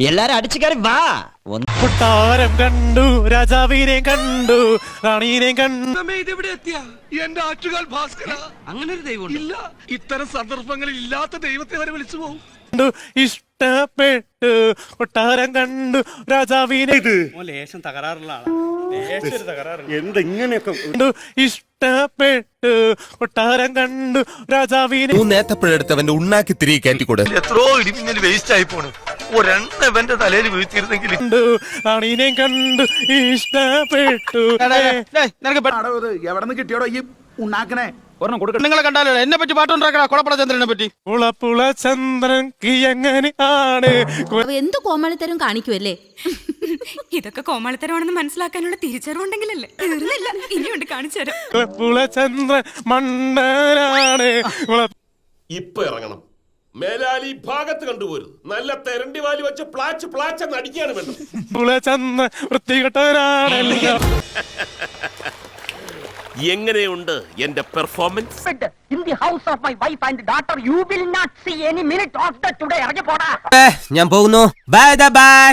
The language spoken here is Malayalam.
എല്ലാരും അടിച്ചു കയറി വാ. കൊട്ടാരം കണ്ടു, രാജാവിനെ കണ്ടു, റാണീനെ കണ്ടു. ഇതെവിടെ എത്തിയ എന്റെ ആറ്റുകാൽ ഭാസ്കര? അങ്ങനെ ഒരു ദൈവം ഇല്ല. ഇത്തരം സന്ദർഭങ്ങളിൽ ഇല്ലാത്ത ദൈവത്തെ വരെ വിളിച്ചു പോകും. ഇഷ്ടപ്പെട്ടു, കൊട്ടാരം കണ്ടു, രാജാവിനെ ലേശം തകരാറുള്ള ആളാണ്. എന്തെങ്ങനെയൊക്കെ ഇഷ്ടപ്പെട്ടു, കൊട്ടാരം കണ്ടു, രാജാവിനെ നേത്തപ്പഴെടുത്തവന്റെ ഉണ്ണാക്കി തിരികെ കയറ്റിക്കൂടെ. എത്രയോ ഇടിമിന്നൽ വേസ്റ്റ് ആയി പോണു. ഒരെണ്ണവന്റെ തലയിൽ വീഴ്ത്തിയിരുന്നെങ്കിൽ. റാണീനെ കണ്ടു, ഇഷ്ടപ്പെട്ടു. എവിടെ നിന്ന് കിട്ടിയോടോ ഈ ഉണ്ടാക്കണേ? നിങ്ങളെ കണ്ടാലോ എന്നെ പറ്റി പാട്ടുണ്ടാക്കണ കുളപ്പുള ചന്ദ്രനെ പറ്റി. പുളപ്പുള ചന്ദ്രൻ എങ്ങനെയാണ് എന്ത് കോമാളിത്തരം കാണിക്കുമല്ലേ? ഇതൊക്കെ കോമാളിത്തരമാണെന്ന് മനസ്സിലാക്കാനുള്ള തിരിച്ചറിവുണ്ടെങ്കിലല്ലേ. തീർന്നില്ല, ഇനിയുണ്ട് കാണിച്ചു തരാം. പുളചന്ദ്രൻ മണ്ടനാണ്. ഇപ്പൊ ഇറങ്ങണം. മേലാലി ഭാഗത്ത് കണ്ടുപോരുത്. നല്ല തെരണ്ടി വാലി വെച്ച് പ്ലാച്ച് പ്ലാച്ച് അടിക്കാണ് വേണ്ടത്. പുളചന്ദ്രൻ വൃത്തികെട്ടവനാണല്ലോ. എങ്ങനെയുണ്ട് എന്റെ performance? In the house of my wife and daughter, you will not see any minute of the today. ഞാൻ പോകുന്നു. Bye bye.